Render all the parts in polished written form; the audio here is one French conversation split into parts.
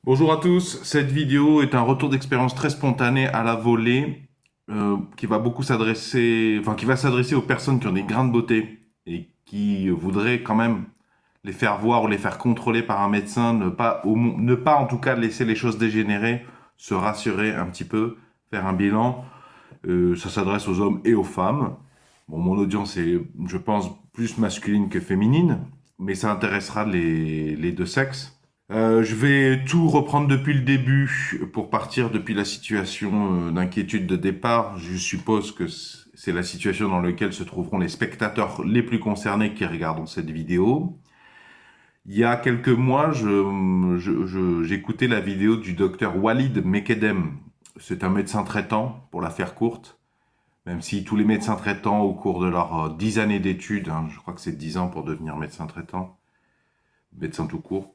Bonjour à tous, cette vidéo est un retour d'expérience très spontané à la volée qui va beaucoup s'adresser, enfin qui va s'adresser aux personnes qui ont des grains de beauté et qui voudraient quand même les faire voir ou les faire contrôler par un médecin, ne pas en tout cas laisser les choses dégénérer, se rassurer un petit peu, faire un bilan. Ça s'adresse aux hommes et aux femmes. Bon, mon audience est, je pense, plus masculine que féminine, mais ça intéressera les deux sexes. Je vais tout reprendre depuis le début pour partir depuis la situation d'inquiétude de départ. Je suppose que c'est la situation dans laquelle se trouveront les spectateurs les plus concernés qui regarderont cette vidéo. Il y a quelques mois, j'écoutais la vidéo du docteur Walid Mekedem. C'est un médecin traitant, pour la faire courte, même si tous les médecins traitants, au cours de leurs 10 années d'études, hein, je crois que c'est 10 ans pour devenir médecin traitant, médecin tout court,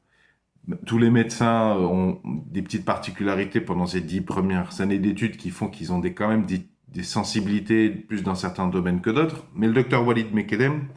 tous les médecins ont des petites particularités pendant ces 10 premières années d'études qui font qu'ils ont quand même des sensibilités plus dans certains domaines que d'autres. Mais le docteur Walid Mekedem,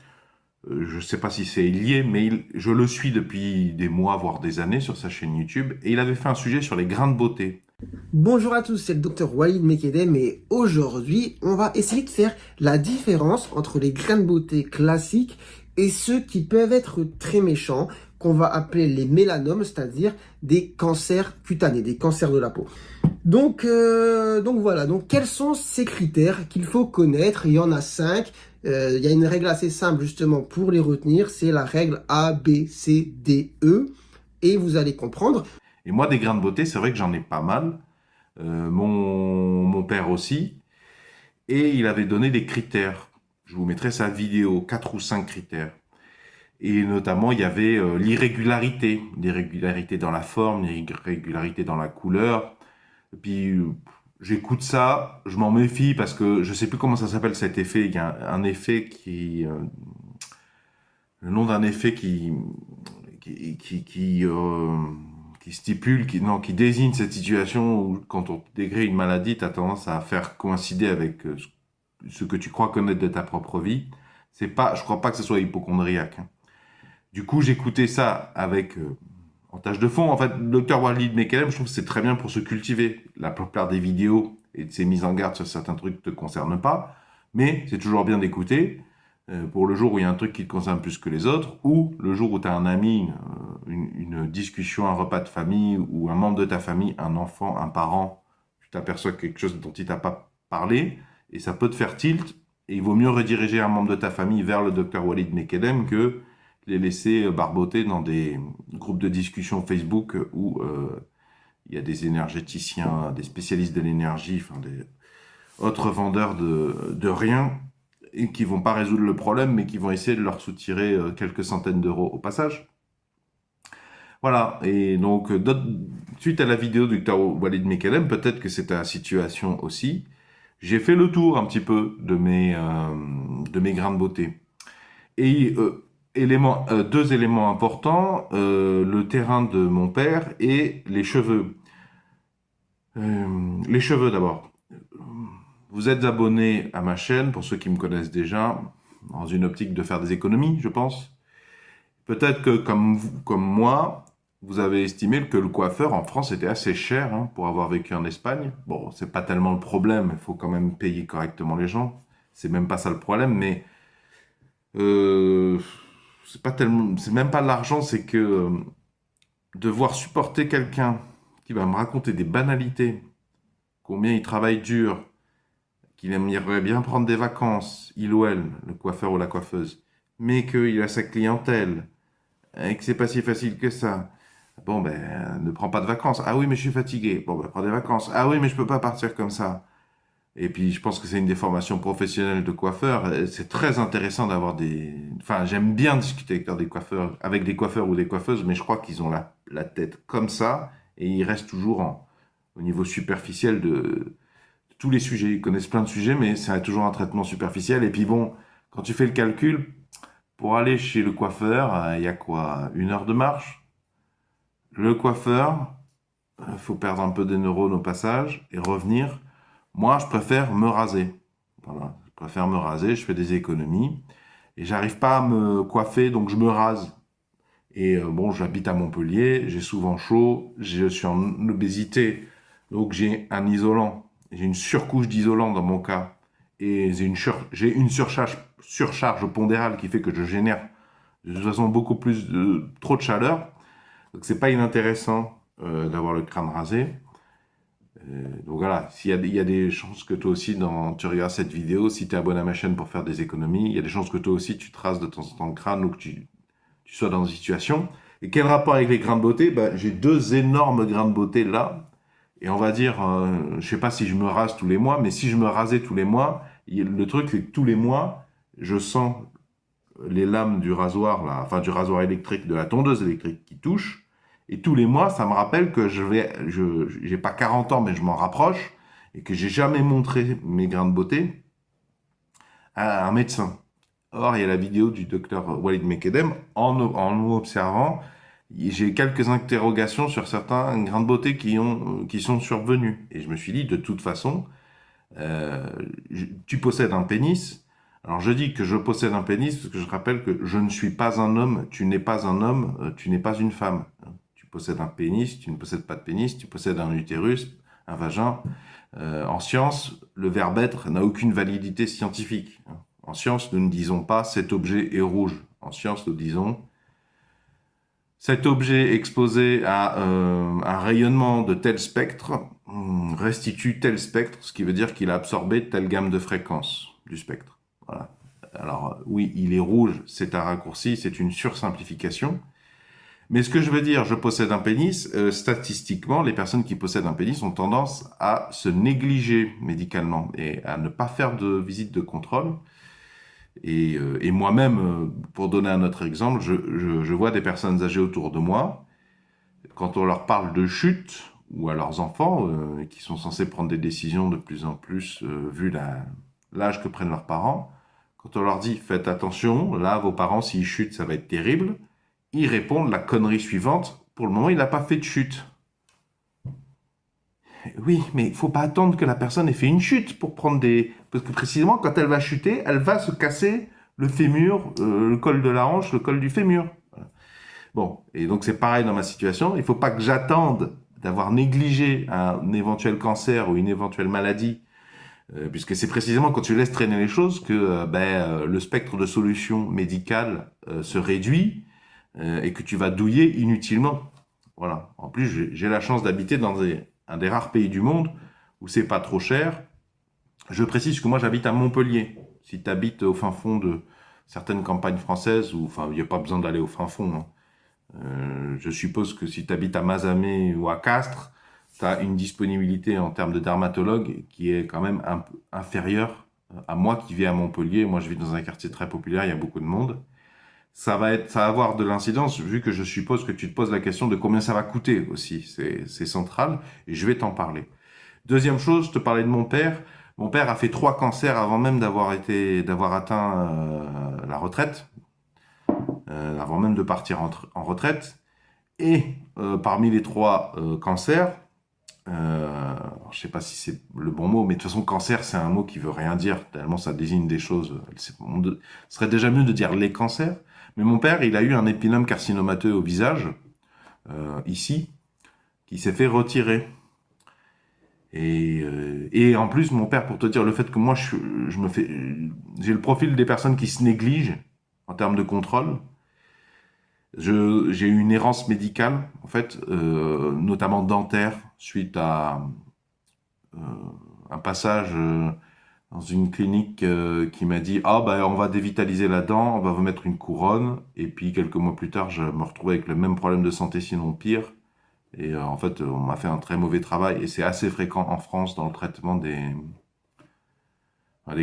je ne sais pas si c'est lié, mais je le suis depuis des mois, voire des années sur sa chaîne YouTube, et il avait fait un sujet sur les grains de beauté. Bonjour à tous, c'est le docteur Walid Mekedem et aujourd'hui, on va essayer de faire la différence entre les grains de beauté classiques et ceux qui peuvent être très méchants, qu'on va appeler les mélanomes, c'est-à-dire des cancers cutanés, des cancers de la peau. Donc voilà, donc quels sont ces critères qu'il faut connaître? Il y en a 5. Il y a une règle assez simple justement pour les retenir, c'est la règle A, B, C, D, E. Et vous allez comprendre. Et moi, des grains de beauté, c'est vrai que j'en ai pas mal. Mon père aussi. Et il avait donné des critères. Je vous mettrai sa vidéo, 4 ou 5 critères. Et notamment, il y avait l'irrégularité dans la forme, l'irrégularité dans la couleur. Et puis, j'écoute ça, je m'en méfie parce que je sais plus comment ça s'appelle cet effet. Il y a un effet le nom d'un effet qui, qui, qui, euh, qui stipule, non, qui désigne cette situation où quand on décrit une maladie, tu as tendance à faire coïncider avec ce que tu crois connaître de ta propre vie. C'est pas, je crois pas que ce soit hypochondriaque, hein. Du coup, j'écoutais ça avec en tâche de fond. En fait, le Dr Walid Mekelem, je trouve que c'est très bien pour se cultiver. La plupart des vidéos et de ses mises en garde sur certains trucs ne te concernent pas, mais c'est toujours bien d'écouter pour le jour où il y a un truc qui te concerne plus que les autres, ou le jour où tu as un ami, une discussion, un repas de famille, ou un membre de ta famille, un enfant, un parent, tu t'aperçois quelque chose dont il t'a pas parlé, et ça peut te faire tilt, et il vaut mieux rediriger un membre de ta famille vers le Dr Walid Mekelem que les laisser barboter dans des groupes de discussion Facebook où il y a des énergéticiens, des spécialistes de l'énergie, enfin des autres vendeurs de rien, et qui vont pas résoudre le problème, mais qui vont essayer de leur soutirer quelques centaines d'euros au passage. Voilà, et donc suite à la vidéo du Dr Walid Mekelem, peut-être que c'est ta situation aussi, j'ai fait le tour un petit peu de mes grains de beauté. Et deux éléments importants, le terrain de mon père et les cheveux. Les cheveux d'abord. Vous êtes abonné à ma chaîne, pour ceux qui me connaissent déjà, dans une optique de faire des économies, je pense. Peut-être que comme vous, comme moi, vous avez estimé que le coiffeur en France était assez cher, hein, pour avoir vécu en Espagne. Bon, c'est pas tellement le problème, il faut quand même payer correctement les gens. C'est même pas ça le problème, mais euh, c'est pas tellement, c'est même pas l'argent, c'est que devoir supporter quelqu'un qui va me raconter des banalités, combien il travaille dur, qu'il aimerait bien prendre des vacances, il ou elle, le coiffeur ou la coiffeuse, mais qu'il a sa clientèle, et que c'est pas si facile que ça. Bon, ben, ne prends pas de vacances. Ah oui, mais je suis fatigué. Bon, ben, prends des vacances. Ah oui, mais je peux pas partir comme ça. Et puis, je pense que c'est une des formations professionnelles de coiffeur. C'est très intéressant d'avoir des... Enfin, j'aime bien discuter avec des coiffeurs ou des coiffeuses, mais je crois qu'ils ont la tête comme ça, et ils restent toujours au niveau superficiel de tous les sujets. Ils connaissent plein de sujets, mais c'est toujours un traitement superficiel. Et puis bon, quand tu fais le calcul, pour aller chez le coiffeur, il y a quoi? 1 heure de marche? Le coiffeur, il faut perdre un peu des neurones au passage et revenir. Moi, je préfère me raser. Voilà, je préfère me raser, je fais des économies et j'arrive pas à me coiffer, donc je me rase. Et bon, j'habite à Montpellier, j'ai souvent chaud, je suis en obésité, donc j'ai un isolant, j'ai une surcouche d'isolant dans mon cas, et j'ai une surcharge pondérale qui fait que je génère de toute façon beaucoup trop de chaleur. Donc c'est pas inintéressant d'avoir le crâne rasé. Donc voilà, il y a des chances que toi aussi, tu regardes cette vidéo, si tu es abonné à ma chaîne pour faire des économies, il y a des chances que toi aussi tu te rases de temps en temps le crâne ou que tu sois dans une situation. Et quel rapport avec les grains de beauté? Ben, j'ai deux énormes grains de beauté là. Et on va dire, je sais pas si je me rase tous les mois, mais si je me rasais tous les mois, le truc c'est que tous les mois, je sens les lames du rasoir, là, enfin du rasoir électrique, de la tondeuse électrique qui touche. Et tous les mois, ça me rappelle que j'ai pas 40 ans, mais je m'en rapproche, et que j'ai jamais montré mes grains de beauté à un médecin. Or, il y a la vidéo du docteur Walid Mekedem. En nous observant, j'ai quelques interrogations sur certains grains de beauté qui sont survenus. Et je me suis dit, de toute façon, tu possèdes un pénis. Alors, je dis que je possède un pénis parce que je rappelle que je ne suis pas un homme, tu n'es pas un homme, tu n'es pas une femme. Tu possèdes un pénis, tu ne possèdes pas de pénis, tu possèdes un utérus, un vagin. En science, le verbe être n'a aucune validité scientifique. En science, nous ne disons pas cet objet est rouge. En science, nous disons cet objet exposé à un rayonnement de tel spectre restitue tel spectre, ce qui veut dire qu'il a absorbé telle gamme de fréquences du spectre. Voilà. Alors oui, il est rouge, c'est un raccourci, c'est une sursimplification. Mais ce que je veux dire, je possède un pénis, statistiquement, les personnes qui possèdent un pénis ont tendance à se négliger médicalement et à ne pas faire de visite de contrôle. Et moi-même, pour donner un autre exemple, je vois des personnes âgées autour de moi, quand on leur parle de chute, ou à leurs enfants, qui sont censés prendre des décisions de plus en plus, vu l'âge que prennent leurs parents, quand on leur dit « faites attention, là, vos parents, s'ils chutent, ça va être terrible », ils répondent la connerie suivante, pour le moment, il n'a pas fait de chute. Oui, mais il faut pas attendre que la personne ait fait une chute pour prendre des... Parce que précisément, quand elle va chuter, elle va se casser le fémur, le col de la hanche, le col du fémur. Voilà. Bon, et donc c'est pareil dans ma situation. Il faut pas que j'attende d'avoir négligé un éventuel cancer ou une éventuelle maladie, puisque c'est précisément quand tu laisses traîner les choses que le spectre de solutions médicales se réduit et que tu vas douiller inutilement. Voilà. En plus, j'ai la chance d'habiter dans un des rares pays du monde où c'est pas trop cher. Je précise que moi j'habite à Montpellier. Si tu habites au fin fond de certaines campagnes françaises, enfin il n'y a pas besoin d'aller au fin fond. Hein. Je suppose que si tu habites à Mazamet ou à Castres, tu as une disponibilité en termes de dermatologue qui est quand même un peu inférieure à moi qui vis à Montpellier. Moi je vis dans un quartier très populaire, il y a beaucoup de monde. Ça va avoir de l'incidence, vu que je suppose que tu te poses la question de combien ça va coûter aussi. C'est central, et je vais t'en parler. Deuxième chose, je te parlais de mon père. Mon père a fait 3 cancers avant même d'avoir atteint la retraite, avant même de partir en retraite. Et parmi les 3 cancers, je ne sais pas si c'est le bon mot, mais de toute façon, cancer, c'est un mot qui veut rien dire, tellement ça désigne des choses. Ce serait déjà mieux de dire les cancers. Mais mon père, il a eu un épinome carcinomateux au visage, ici, qui s'est fait retirer. Et en plus, mon père, pour te dire, le fait que moi, j'ai le profil des personnes qui se négligent en termes de contrôle. J'ai eu une errance médicale, en fait, notamment dentaire, suite à un passage dans une clinique qui m'a dit « Ah, bah, on va dévitaliser la dent, on va vous mettre une couronne. » Et puis, quelques mois plus tard, je me retrouvais avec le même problème de santé, sinon pire. Et en fait, on m'a fait un très mauvais travail. Et c'est assez fréquent en France dans le traitement des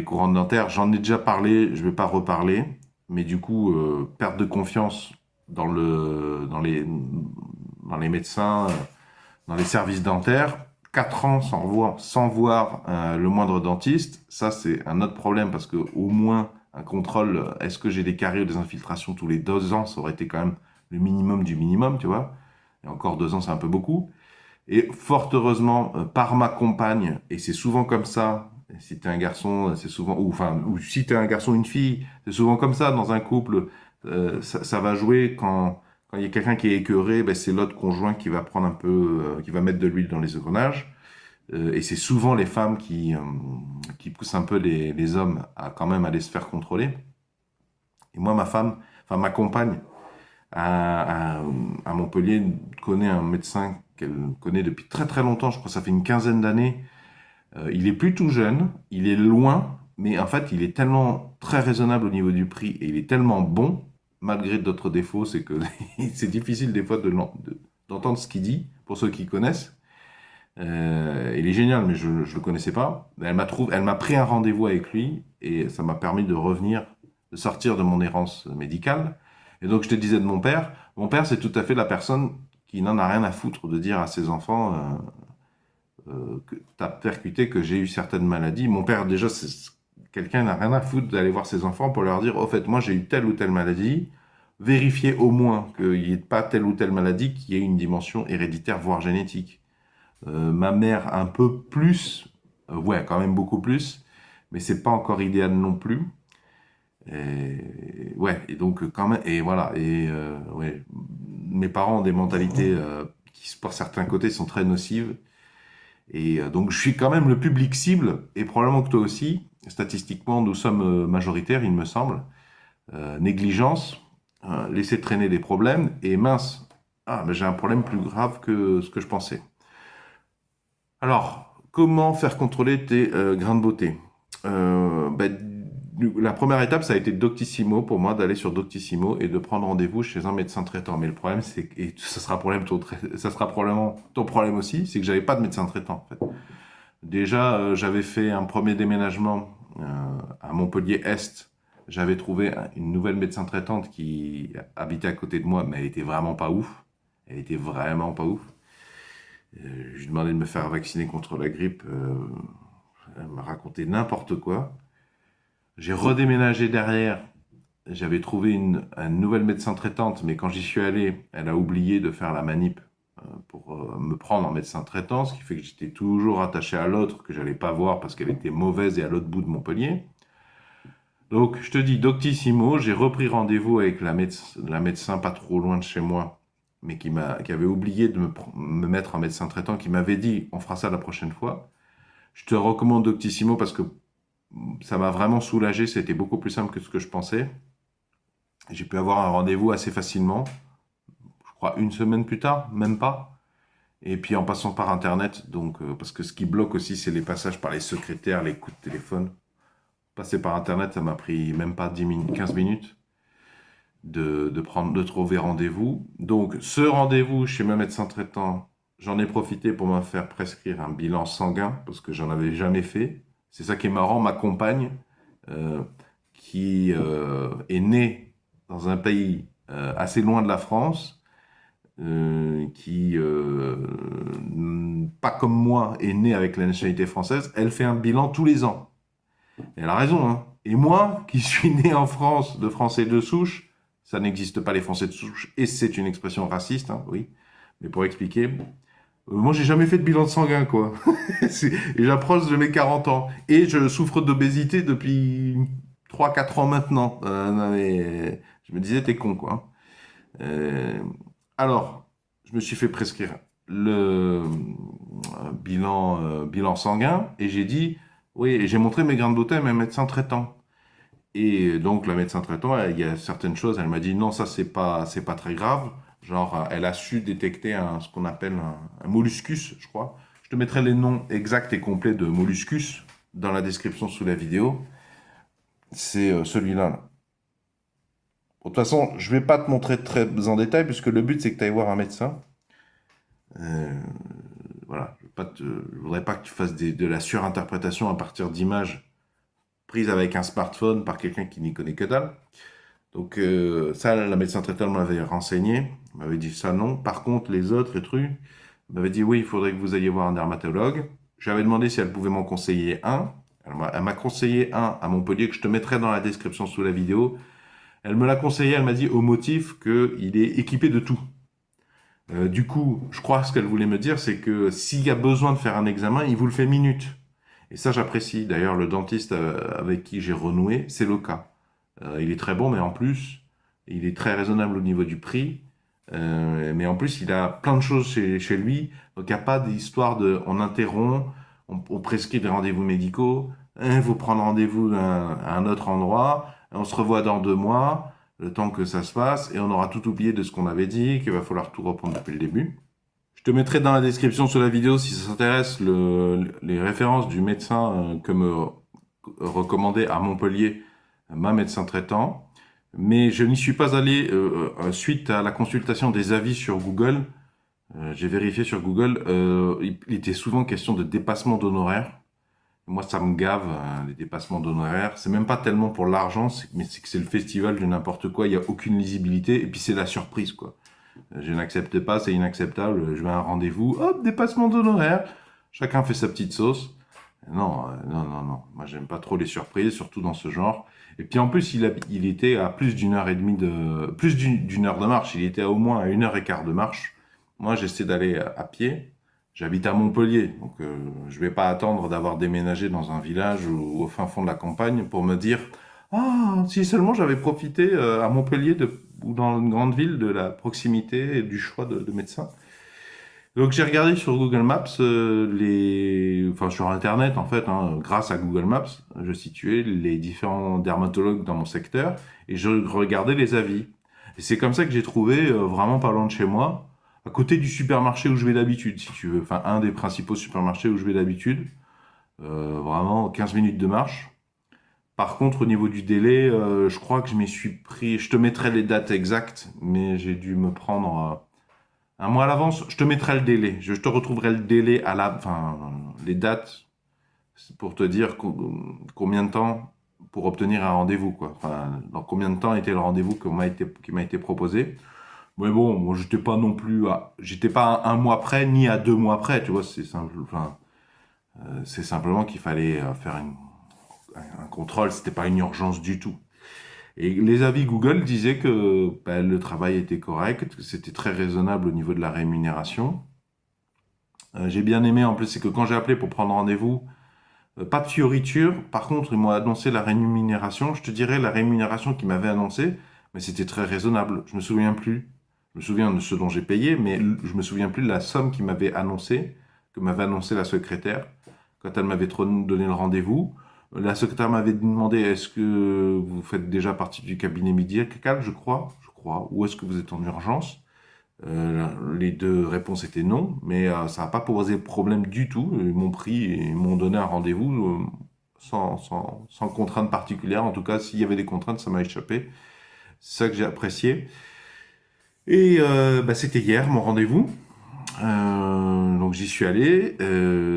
couronnes dentaires. J'en ai déjà parlé, je ne vais pas reparler. Mais du coup, perte de confiance dans les médecins, dans les services dentaires. 4 ans sans voir le moindre dentiste, ça c'est un autre problème parce que au moins un contrôle, est-ce que j'ai des caries ou des infiltrations tous les 2 ans, ça aurait été quand même le minimum du minimum, tu vois. Et encore 2 ans, c'est un peu beaucoup. Et fort heureusement, par ma compagne, et c'est souvent comme ça, si t'es un garçon, c'est souvent, ou si t'es un garçon ou une fille, c'est souvent comme ça dans un couple, ça va jouer quand Quand il y a quelqu'un qui est écœuré, ben, c'est l'autre conjoint qui va prendre un peu, qui va mettre de l'huile dans les engrenages. Et c'est souvent les femmes qui poussent un peu les hommes à quand même aller se faire contrôler. Et moi, ma compagne à Montpellier connaît un médecin qu'elle connaît depuis très très longtemps. Je crois que ça fait une quinzaine d'années. Il est plus tout jeune, il est loin, mais en fait, il est tellement très raisonnable au niveau du prix et il est tellement bon, malgré d'autres défauts, c'est que c'est difficile des fois d'entendre ce qu'il dit, pour ceux qui connaissent. Il est génial, mais je ne le connaissais pas. Elle m'a pris un rendez-vous avec lui et ça m'a permis de revenir, de sortir de mon errance médicale. Et donc, je te disais de mon père. Mon père, c'est tout à fait la personne qui n'en a rien à foutre de dire à ses enfants que tu as percuté que j'ai eu certaines maladies. Mon père, déjà, quelqu'un n'a rien à foutre d'aller voir ses enfants pour leur dire, au fait, moi, j'ai eu telle ou telle maladie. Vérifier au moins qu'il n'y ait pas telle ou telle maladie qui ait une dimension héréditaire, voire génétique. Ma mère un peu plus, ouais, quand même beaucoup plus, mais c'est pas encore idéal non plus. Et, ouais, et donc quand même, et voilà, et ouais, mes parents ont des mentalités qui, pour certains côtés, sont très nocives. Et donc je suis quand même le public cible, et probablement que toi aussi. Statistiquement, nous sommes majoritaires, il me semble. Négligence, laisser traîner des problèmes, et mince, ah, mais j'ai un problème plus grave que ce que je pensais. Alors, comment faire contrôler tes grains de beauté? La première étape, ça a été Doctissimo pour moi, d'aller sur Doctissimo et de prendre rendez-vous chez un médecin traitant. Mais le problème, c'est que, et ça sera, ça sera probablement ton problème aussi, c'est que j'avais pas de médecin traitant, en fait. Déjà, j'avais fait un premier déménagement à Montpellier-Est. J'avais trouvé une nouvelle médecin traitante qui habitait à côté de moi, mais elle était vraiment pas ouf. Elle était vraiment pas ouf. Je lui demandais de me faire vacciner contre la grippe. Elle m'a raconté n'importe quoi. J'ai redéménagé derrière. J'avais trouvé une nouvelle médecin traitante, mais quand j'y suis allé, elle a oublié de faire la manip pour me prendre en médecin traitant, ce qui fait que j'étais toujours attaché à l'autre, que j'allais pas voir parce qu'elle était mauvaise et à l'autre bout de Montpellier. Donc, je te dis, Doctissimo, j'ai repris rendez-vous avec la médecin pas trop loin de chez moi, mais qui avait oublié de me mettre un médecin traitant, qui m'avait dit, on fera ça la prochaine fois. Je te recommande Doctissimo parce que ça m'a vraiment soulagé, c'était beaucoup plus simple que ce que je pensais. J'ai pu avoir un rendez-vous assez facilement, je crois une semaine plus tard, même pas. Et puis en passant par Internet, donc, parce que ce qui bloque aussi, c'est les passages par les secrétaires, les coups de téléphone. Passer par Internet, ça m'a pris même pas 10 minutes, 15 minutes de trouver rendez-vous. Donc, ce rendez-vous chez mon médecin traitant, j'en ai profité pour me faire prescrire un bilan sanguin, parce que j'en avais jamais fait. C'est ça qui est marrant, ma compagne, qui est née dans un pays assez loin de la France, qui, pas comme moi, est née avec la nationalité française, elle fait un bilan tous les ans. Et elle a raison, hein. Et moi, qui suis né en France, de Français de souche, ça n'existe pas les Français de souche, et c'est une expression raciste, hein, oui, mais pour expliquer, moi j'ai jamais fait de bilan de sanguin, quoi. Et j'approche de mes 40 ans, et je souffre d'obésité depuis 3-4 ans maintenant. Non, mais, je me disais, t'es con, quoi. Alors, je me suis fait prescrire le bilan sanguin, et j'ai dit, oui, et j'ai montré mes grains de beauté à mes médecins traitants. Et donc, la médecin traitant, il y a certaines choses, elle m'a dit non, ça, c'est pas très grave. Genre, elle a su détecter ce qu'on appelle un molluscus, je crois. Je te mettrai les noms exacts et complets de molluscus dans la description sous la vidéo. C'est celui-là. Là. Bon, de toute façon, je vais pas te montrer très en détail, puisque le but, c'est que tu ailles voir un médecin. Voilà, je voudrais pas que tu fasses de la surinterprétation à partir d'images prises avec un smartphone par quelqu'un qui n'y connaît que dalle. Donc ça, la médecin traitant m'avait renseigné, m'avait dit ça non. Par contre, les autres trucs, m'avait dit oui, il faudrait que vous alliez voir un dermatologue. J'avais demandé si elle pouvait m'en conseiller un. Elle m'a conseillé un à Montpellier que je te mettrai dans la description sous la vidéo. Elle me l'a conseillé, elle m'a dit au motif qu'il est équipé de tout. Du coup, je crois que ce qu'elle voulait me dire, c'est que s'il y a besoin de faire un examen, il vous le fait minute. Et ça, j'apprécie. D'ailleurs, le dentiste avec qui j'ai renoué, c'est le cas. Il est très bon, mais en plus, il est très raisonnable au niveau du prix. Mais en plus, il a plein de choses chez lui. Donc, il n'y a pas d'histoire de on interrompt, on prescrit des rendez-vous médicaux, il faut prendre rendez-vous à un autre endroit, on se revoit dans 2 mois, le temps que ça se passe, et on aura tout oublié de ce qu'on avait dit, qu'il va falloir tout reprendre depuis le début. Je te mettrai dans la description sous la vidéo, si ça s'intéresse, les références du médecin que me recommandait à Montpellier, ma médecin traitant. Mais je n'y suis pas allé suite à la consultation des avis sur Google. J'ai vérifié sur Google, il était souvent question de dépassement d'honoraires. Moi, ça me gave, les dépassements d'honoraires. C'est même pas tellement pour l'argent, mais c'est que c'est le festival de n'importe quoi. Il n'y a aucune lisibilité. Et puis, c'est la surprise, quoi. Je n'accepte pas, c'est inacceptable. Je vais à un rendez-vous, hop, dépassement d'honoraires. Chacun fait sa petite sauce. Non, non, non, non. Moi, j'aime pas trop les surprises, surtout dans ce genre. Et puis, en plus, il était à plus d'une heure et demie plus d'une heure de marche. Il était à au moins à 1 h 15 de marche. Moi, j'essaie d'aller à pied. J'habite à Montpellier, donc je vais pas attendre d'avoir déménagé dans un village ou au fin fond de la campagne pour me dire ah, si seulement j'avais profité à Montpellier ou dans une grande ville de la proximité et du choix de médecins. Donc j'ai regardé sur Google Maps enfin sur Internet en fait, hein, grâce à Google Maps, je situais les différents dermatologues dans mon secteur et je regardais les avis. Et c'est comme ça que j'ai trouvé vraiment pas loin de chez moi, à côté du supermarché où je vais d'habitude, si tu veux, enfin un des principaux supermarchés où je vais d'habitude, vraiment 15 minutes de marche. Par contre, au niveau du délai, je crois que je m'y suis pris. Je te mettrai les dates exactes, mais j'ai dû me prendre 1 mois à l'avance. Je te mettrai le délai. Je te retrouverai le délai enfin, les dates pour te dire combien de temps pour obtenir un rendez-vous, quoi. Enfin, dans combien de temps était le rendez-vous qui m'a été proposé. Mais bon, moi, j'étais pas non plus j'étais pas à 1 mois près ni à 2 mois près, tu vois. C'est simple. Enfin, c'est simplement qu'il fallait faire un contrôle. C'était pas une urgence du tout. Et les avis Google disaient que ben, le travail était correct, que c'était très raisonnable au niveau de la rémunération. J'ai bien aimé, en plus, c'est que quand j'ai appelé pour prendre rendez-vous, pas de fioriture. Par contre, ils m'ont annoncé la rémunération. Je te dirais la rémunération qu'ils m'avaient annoncée, mais c'était très raisonnable. Je me souviens plus. Je me souviens de ce dont j'ai payé, mais je me souviens plus de la somme qu'ils m'avaient annoncée, que m'avait annoncé la secrétaire quand elle m'avait donné le rendez-vous. La secrétaire m'avait demandé est-ce que vous faites déjà partie du cabinet médical, je crois, ou est-ce que vous êtes en urgence? Les deux réponses étaient non, mais ça n'a pas posé de problème du tout. Ils m'ont pris et ils m'ont donné un rendez-vous sans contrainte particulière. En tout cas, s'il y avait des contraintes, ça m'a échappé. C'est ça que j'ai apprécié. Et bah, c'était hier mon rendez-vous. Donc j'y suis allé.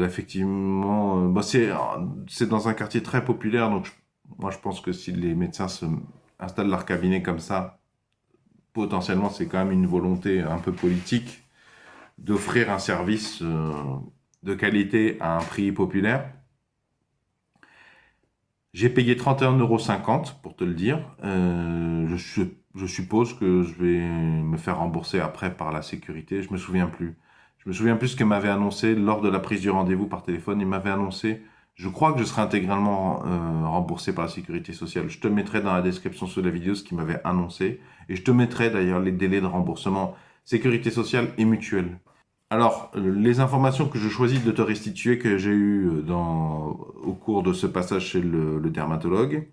Effectivement, bah, c'est dans un quartier très populaire. Donc moi je pense que si les médecins installent leur cabinet comme ça, potentiellement c'est quand même une volonté un peu politique d'offrir un service de qualité à un prix populaire. J'ai payé 31,50 € pour te le dire. Je suppose que je vais me faire rembourser après par la sécurité. Je me souviens plus. Je me souviens plus ce qu'elle m'avait annoncé lors de la prise du rendez-vous par téléphone. Il m'avait annoncé, je crois que je serai intégralement remboursé par la sécurité sociale. Je te mettrai dans la description sous la vidéo ce qu'il m'avait annoncé. Et je te mettrai d'ailleurs les délais de remboursement sécurité sociale et mutuelle. Alors, les informations que je choisis de te restituer que j'ai eues au cours de ce passage chez le dermatologue.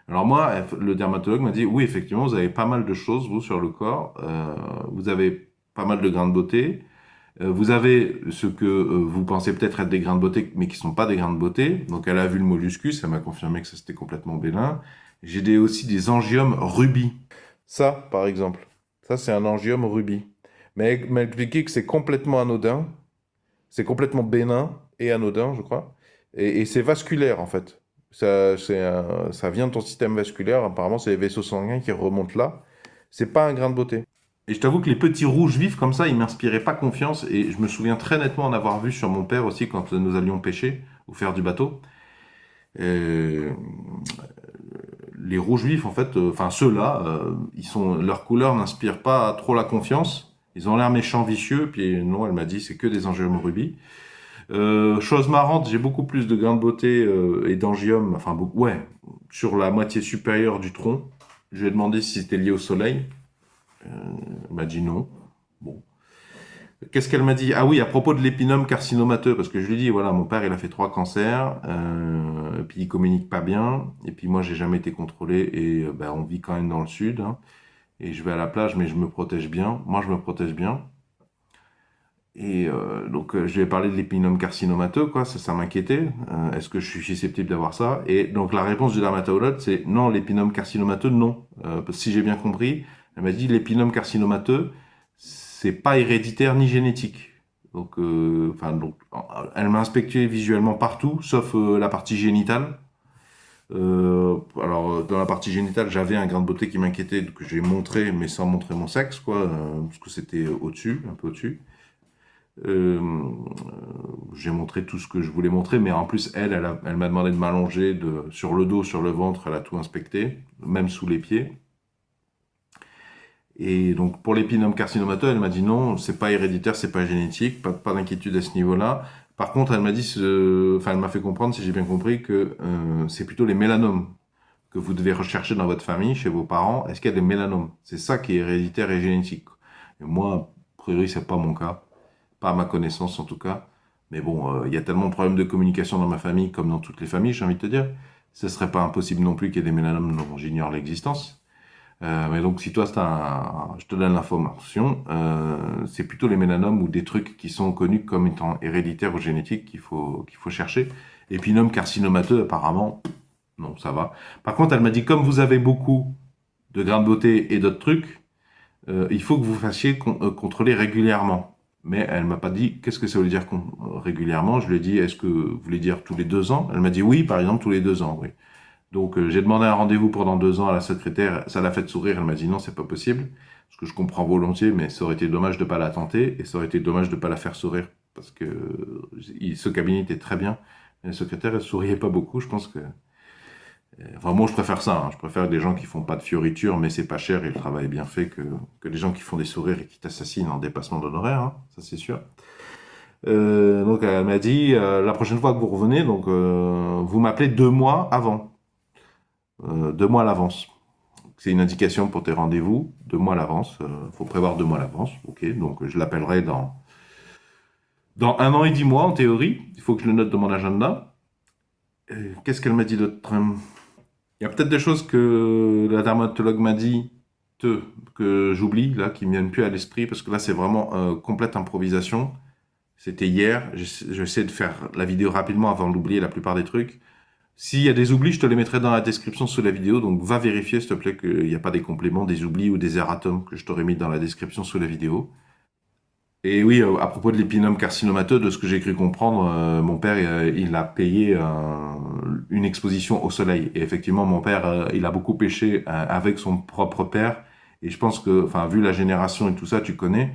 Alors moi, le dermatologue m'a dit, oui, effectivement, vous avez pas mal de choses, vous, sur le corps. Vous avez pas mal de grains de beauté. Vous avez ce que vous pensez peut-être être des grains de beauté, mais qui ne sont pas des grains de beauté. Donc elle a vu le molluscus, elle m'a confirmé que ça c'était complètement bénin. J'ai aussi des angiomes rubis. Ça, par exemple. Ça, c'est un angiome rubis. Mais elle m'a expliqué que c'est complètement anodin, c'est complètement bénin et anodin, je crois, et c'est vasculaire en fait. Ça vient de ton système vasculaire, apparemment c'est les vaisseaux sanguins qui remontent là. C'est pas un grain de beauté. Et je t'avoue que les petits rouges vifs comme ça, ils m'inspiraient pas confiance, et je me souviens très nettement en avoir vu sur mon père aussi quand nous allions pêcher ou faire du bateau. Les rouges vifs en fait, enfin ceux-là, leur couleur n'inspire pas trop la confiance. Ils ont l'air méchants, vicieux, puis non, elle m'a dit, c'est que des angiomes rubis. Chose marrante, j'ai beaucoup plus de grains de beauté et d'angiomes, enfin, ouais, sur la moitié supérieure du tronc. Je lui ai demandé si c'était lié au soleil. Elle m'a dit non. Qu'est-ce qu'elle m'a dit? Ah oui, à propos de l'épinome carcinomateux, parce que je lui dis, voilà, mon père, il a fait 3 cancers, puis il communique pas bien, et puis moi, j'ai jamais été contrôlé, et ben, on vit quand même dans le sud, hein, et je vais à la plage, mais je me protège bien. Moi, je me protège bien. Et donc, je lui ai parlé de l'épinome carcinomateux, quoi, ça m'inquiétait. Est-ce que je suis susceptible d'avoir ça? Et donc, la réponse du dermatologue, c'est non, l'épinome carcinomateux, non. Parce que si j'ai bien compris, elle m'a dit l'épinome carcinomateux, c'est pas héréditaire ni génétique. Donc, elle m'a inspecté visuellement partout, sauf la partie génitale. Dans la partie génitale, j'avais un grain de beauté qui m'inquiétait, que j'ai montré, mais sans montrer mon sexe, quoi, parce que c'était au-dessus, un peu au-dessus. Euh, j'ai montré tout ce que je voulais montrer, mais en plus, elle m'a demandé de m'allonger sur le dos, sur le ventre, elle a tout inspecté, même sous les pieds. Et donc, pour l'épinome carcinomateux, elle m'a dit non, c'est pas héréditaire, c'est pas génétique, pas d'inquiétude à ce niveau-là. Par contre, elle m'a dit, enfin, elle m'a fait comprendre, si j'ai bien compris, que c'est plutôt les mélanomes que vous devez rechercher dans votre famille, chez vos parents. Est-ce qu'il y a des mélanomes? C'est ça qui est héréditaire et génétique. Et moi, a priori, c'est pas mon cas. Pas à ma connaissance en tout cas. Mais bon, il y a tellement de problèmes de communication dans ma famille, comme dans toutes les familles, j'ai envie de te dire. Ce serait pas impossible non plus qu'il y ait des mélanomes dont j'ignore l'existence. Mais donc, si toi, je te donne l'information, c'est plutôt les mélanomes ou des trucs qui sont connus comme étant héréditaires ou génétiques qu'il faut chercher. Épinome carcinomateux, apparemment, non, ça va. Par contre, elle m'a dit, comme vous avez beaucoup de grains de beauté et d'autres trucs, il faut que vous fassiez contrôler régulièrement. Mais elle m'a pas dit qu'est-ce que ça voulait dire régulièrement. Je lui ai dit est-ce que vous voulez dire tous les 2 ans? Elle m'a dit oui, par exemple tous les 2 ans, oui. Donc j'ai demandé un rendez-vous pour dans 2 ans à la secrétaire. Ça l'a fait sourire. Elle m'a dit non, c'est pas possible. Ce que je comprends volontiers, mais ça aurait été dommage de pas la tenter et ça aurait été dommage de pas la faire sourire parce que ce cabinet était très bien. La secrétaire, elle souriait pas beaucoup. Je pense que enfin, moi, je préfère ça, hein. Je préfère des gens qui font pas de fioritures, mais c'est pas cher et le travail est bien fait que des gens qui font des sourires et qui t'assassinent en dépassement d'honoraires, hein. Ça, c'est sûr. Donc, elle m'a dit, la prochaine fois que vous revenez, donc, vous m'appelez 2 mois avant. 2 mois à l'avance. C'est une indication pour tes rendez-vous. 2 mois à l'avance. Faut prévoir 2 mois à l'avance. Ok, donc je l'appellerai dans 1 an et 10 mois, en théorie. Il faut que je le note dans mon agenda. Qu'est-ce qu'elle m'a dit d'autre? Il y a peut-être des choses que la dermatologue m'a dit que j'oublie, là, qui ne me viennent plus à l'esprit, parce que là, c'est vraiment complète improvisation. C'était hier. J'essaie de faire la vidéo rapidement avant d'oublier la plupart des trucs. S'il y a des oublis, je te les mettrai dans la description sous la vidéo. Donc, va vérifier, s'il te plaît, qu'il n'y a pas des compléments, des oublis ou des erratums que je t'aurais mis dans la description sous la vidéo. Et oui, à propos de l'épinome carcinomateux, de ce que j'ai cru comprendre, mon père, il a payé une exposition au soleil. Et effectivement, mon père, il a beaucoup pêché avec son propre père. Et je pense que, enfin, vu la génération et tout ça, tu connais,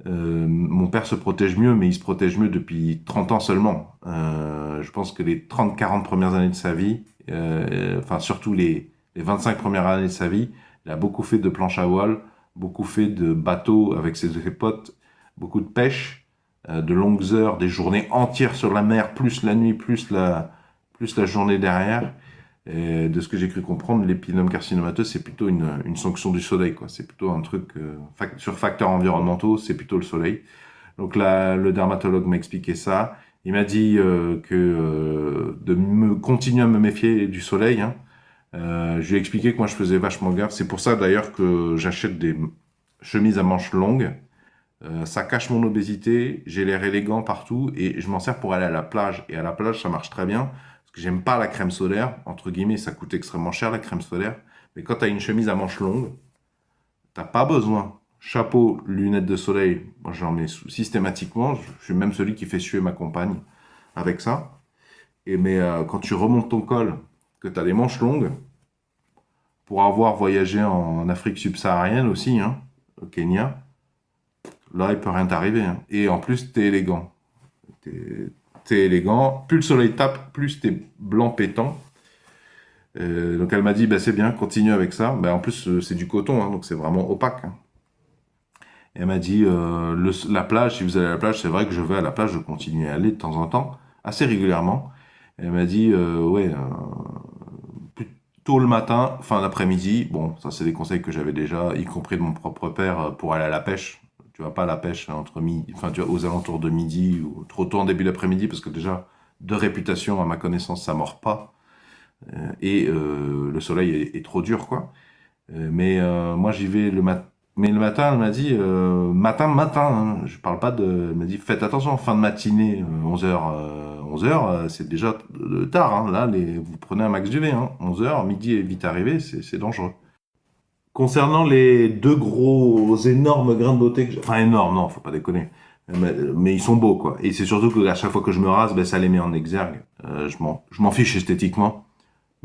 mon père se protège mieux, mais il se protège mieux depuis 30 ans seulement. Je pense que les 30-40 premières années de sa vie, enfin, surtout les 25 premières années de sa vie, il a beaucoup fait de planche à voile, beaucoup fait de bateaux avec ses potes, beaucoup de pêche, de longues heures, des journées entières sur la mer, plus la nuit, plus la journée derrière. Et de ce que j'ai cru comprendre, l'épinome carcinomateux, c'est plutôt une sanction du soleil, quoi. C'est plutôt un truc sur facteurs environnementaux, c'est plutôt le soleil. Donc là, le dermatologue m'a expliqué ça. Il m'a dit de me continuer à me méfier du soleil, hein. Je lui ai expliqué que moi je faisais vachement gaffe. C'est pour ça d'ailleurs que j'achète des chemises à manches longues. Ça cache mon obésité, j'ai l'air élégant partout et je m'en sers pour aller à la plage. Et à la plage, ça marche très bien parce que j'aime pas la crème solaire. Entre guillemets, ça coûte extrêmement cher la crème solaire. Mais quand tu as une chemise à manches longues, t'as pas besoin. Chapeau, lunettes de soleil, moi j'en mets systématiquement. Je suis même celui qui fait suer ma compagne avec ça. Mais quand tu remontes ton col, que tu as des manches longues, pour avoir voyagé en Afrique subsaharienne aussi, hein, au Kenya, là, il peut rien t'arriver, hein. Et en plus, t'es élégant. T'es élégant. Plus le soleil tape, plus t'es blanc pétant. Donc elle m'a dit, bah, c'est bien, continue avec ça. Bah, en plus, c'est du coton, hein, donc c'est vraiment opaque, hein. Et elle m'a dit, la plage, si vous allez à la plage, c'est vrai que je vais à la plage, je continue à aller de temps en temps, assez régulièrement. Et elle m'a dit, ouais, plutôt le matin, fin d'après-midi. Bon, ça c'est des conseils que j'avais déjà, y compris de mon propre père, pour aller à la pêche. Tu vas pas à la pêche entre midi, enfin, tu vois, aux alentours de midi ou trop tôt en début d'après-midi, parce que déjà, de réputation, à ma connaissance, ça mord pas. Le soleil est trop dur, quoi. Moi, j'y vais le matin. Mais le matin, elle m'a dit, matin, hein, je parle pas de. Elle m'a dit, faites attention, fin de matinée, 11h, c'est déjà tard. Hein, là, vous prenez un max d'UV. Hein, 11h, midi est vite arrivé, c'est dangereux. Concernant les deux gros, énormes grains de beauté enfin, énormes, non, faut pas déconner. Mais ils sont beaux, quoi. Et c'est surtout qu'à chaque fois que je me rase, ben, ça les met en exergue. Je m'en fiche esthétiquement.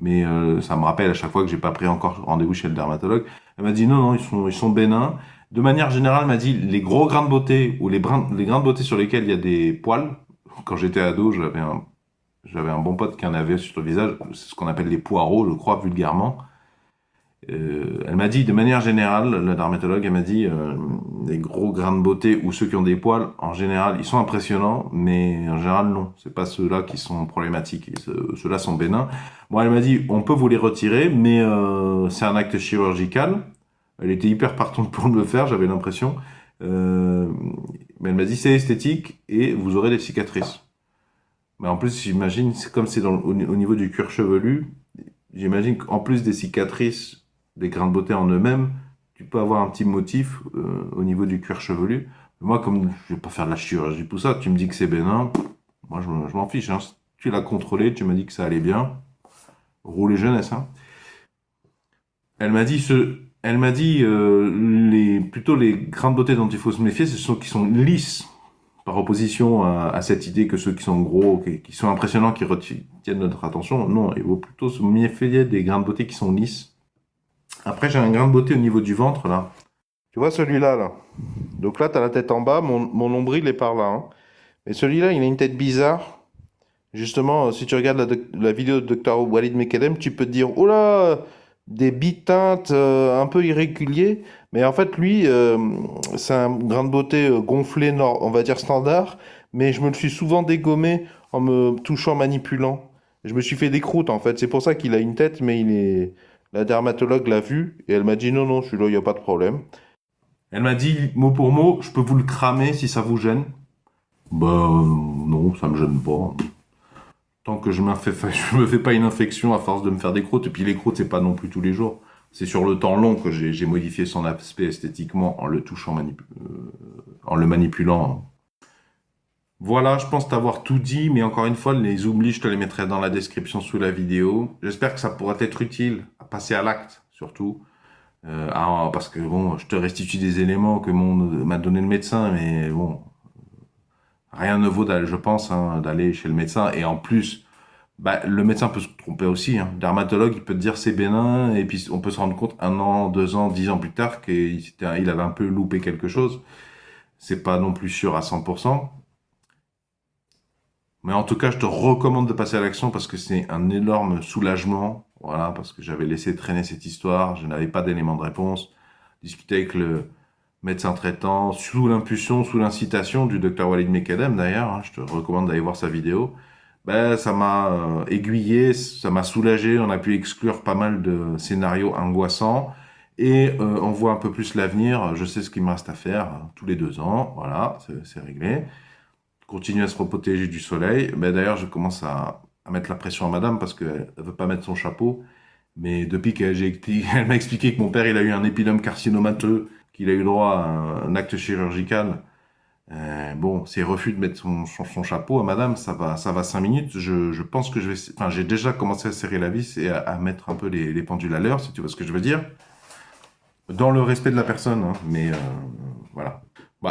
Mais ça me rappelle à chaque fois que j'ai pas pris encore rendez-vous chez le dermatologue. Elle m'a dit non, non, ils sont bénins. De manière générale, elle m'a dit les gros grains de beauté ou les grains de beauté sur lesquels il y a des poils. Quand j'étais ado, j'avais un bon pote qui en avait sur le visage. C'est ce qu'on appelle les poireaux, je crois, vulgairement. Elle m'a dit, de manière générale, la dermatologue, elle m'a dit, les gros grains de beauté ou ceux qui ont des poils, en général, ils sont impressionnants, mais en général, non. C'est pas ceux-là qui sont problématiques. Ceux-là sont bénins. Bon, elle m'a dit, on peut vous les retirer, mais c'est un acte chirurgical. Elle était hyper partante pour le faire, j'avais l'impression. Mais elle m'a dit, c'est esthétique et vous aurez des cicatrices. Mais en plus, j'imagine, comme c'est au niveau du cuir chevelu, j'imagine qu'en plus des cicatrices, des grains de beauté en eux-mêmes, tu peux avoir un petit motif au niveau du cuir chevelu. Moi, comme je vais pas faire de la chirurgie, tout ça, tu me dis que c'est bénin, moi je m'en fiche. Hein. Tu l'as contrôlé, tu m'as dit que ça allait bien. Rouler jeunesse. Hein. Elle m'a dit, plutôt les grains de beauté dont il faut se méfier, ce sont qui sont lisses, par opposition à cette idée que ceux qui sont gros, qui sont impressionnants, qui retiennent notre attention. Non, il vaut plutôt se méfier des grains de beauté qui sont lisses. Après, j'ai un grain de beauté au niveau du ventre, là. Tu vois celui-là, là. Donc là, tu as la tête en bas, mon nombril est par là. Hein. Et celui-là, il a une tête bizarre. Justement, si tu regardes la vidéo de Dr Walid Mekedem, tu peux te dire, oh là, des biteintes un peu irréguliers. Mais en fait, lui, c'est un grain de beauté gonflé, on va dire standard. Mais je me le suis souvent dégommé en me touchant, manipulant. Je me suis fait des croûtes, en fait. C'est pour ça qu'il a une tête, mais il est... La dermatologue l'a vu et elle m'a dit non, non, celui-là, il n'y a pas de problème. Elle m'a dit mot pour mot, je peux vous le cramer si ça vous gêne. Non, ça me gêne pas. Tant que je me fais pas une infection à force de me faire des croûtes. Et puis les croûtes, c'est pas non plus tous les jours. C'est sur le temps long que j'ai modifié son aspect esthétiquement en le touchant, en le manipulant. Voilà, je pense t'avoir tout dit, mais encore une fois, les oublis, je te les mettrai dans la description sous la vidéo. J'espère que ça pourra être utile à passer à l'acte, surtout. Parce que bon, je te restitue des éléments que m'a donné le médecin, mais bon, rien ne vaut, je pense, hein, d'aller chez le médecin. Et en plus, le médecin peut se tromper aussi. Hein. Le dermatologue, il peut te dire c'est bénin, et puis on peut se rendre compte 1 an, 2 ans, 10 ans plus tard qu'il avait un peu loupé quelque chose. C'est pas non plus sûr à 100%. Mais en tout cas, je te recommande de passer à l'action parce que c'est un énorme soulagement. Voilà, parce que j'avais laissé traîner cette histoire, je n'avais pas d'éléments de réponse. Discuter avec le médecin traitant, sous l'impulsion, sous l'incitation du docteur Walid Mekedem d'ailleurs, hein, je te recommande d'aller voir sa vidéo. Ça m'a aiguillé, ça m'a soulagé, on a pu exclure pas mal de scénarios angoissants. Et on voit un peu plus l'avenir, je sais ce qu'il me reste à faire tous les 2 ans, voilà, c'est réglé. Continuer à se protéger du soleil. D'ailleurs, je commence à mettre la pression à madame parce qu'elle ne veut pas mettre son chapeau. Mais depuis qu'elle m'a expliqué que mon père il a eu un épidème carcinomateux, qu'il a eu droit à un acte chirurgical, s'il refuse de mettre son chapeau à madame, ça va 5 minutes. Je pense que j'ai déjà commencé à serrer la vis et à mettre un peu les pendules à l'heure, si tu vois ce que je veux dire. Dans le respect de la personne, hein, mais voilà.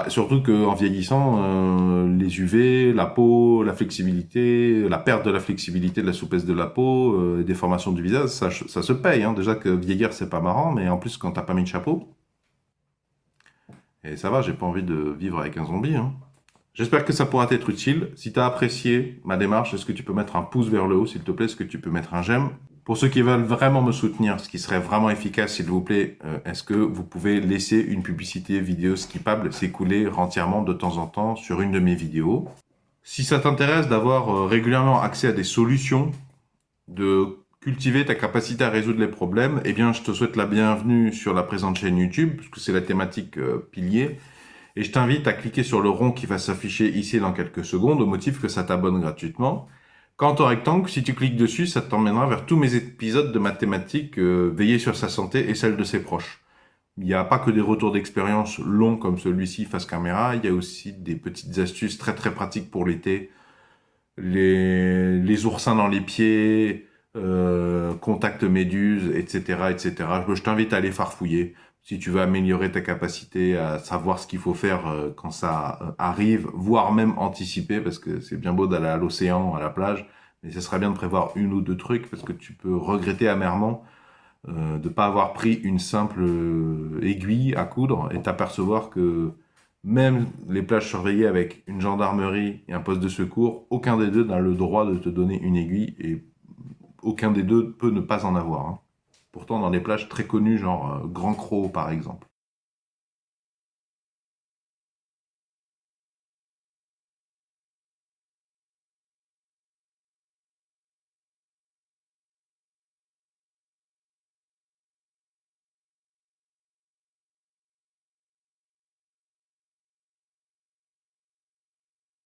Surtout qu'en vieillissant, les UV, la peau, la flexibilité, la perte de la flexibilité, de la souplesse de la peau, les déformations du visage, ça se paye. Hein. Déjà que vieillir, c'est pas marrant, mais en plus, quand t'as pas mis de chapeau, et ça va, j'ai pas envie de vivre avec un zombie. Hein. J'espère que ça pourra t'être utile. Si tu as apprécié ma démarche, est-ce que tu peux mettre un pouce vers le haut, s'il te plaît? Est-ce que tu peux mettre un j'aime? Pour ceux qui veulent vraiment me soutenir, ce qui serait vraiment efficace, s'il vous plaît, est-ce que vous pouvez laisser une publicité vidéo skippable s'écouler entièrement de temps en temps sur une de mes vidéos? Si ça t'intéresse d'avoir régulièrement accès à des solutions, de cultiver ta capacité à résoudre les problèmes, eh bien, je te souhaite la bienvenue sur la présente chaîne YouTube, puisque c'est la thématique pilier. Et je t'invite à cliquer sur le rond qui va s'afficher ici dans quelques secondes, au motif que ça t'abonne gratuitement. Quant au rectangle, si tu cliques dessus, ça t'emmènera vers tous mes épisodes de mathématiques, veiller sur sa santé et celle de ses proches. Il n'y a pas que des retours d'expérience longs comme celui-ci face caméra, il y a aussi des petites astuces très très pratiques pour l'été. Les oursins dans les pieds, contact méduse, etc., etc. Je t'invite à aller farfouiller si tu veux améliorer ta capacité à savoir ce qu'il faut faire quand ça arrive, voire même anticiper, parce que c'est bien beau d'aller à l'océan, à la plage, mais ce serait bien de prévoir une ou deux trucs, parce que tu peux regretter amèrement de pas avoir pris une simple aiguille à coudre et t'apercevoir que même les plages surveillées avec une gendarmerie et un poste de secours, aucun des deux n'a le droit de te donner une aiguille et aucun des deux peut ne pas en avoir, hein. Pourtant, dans des plages très connues, genre Grand Cros par exemple.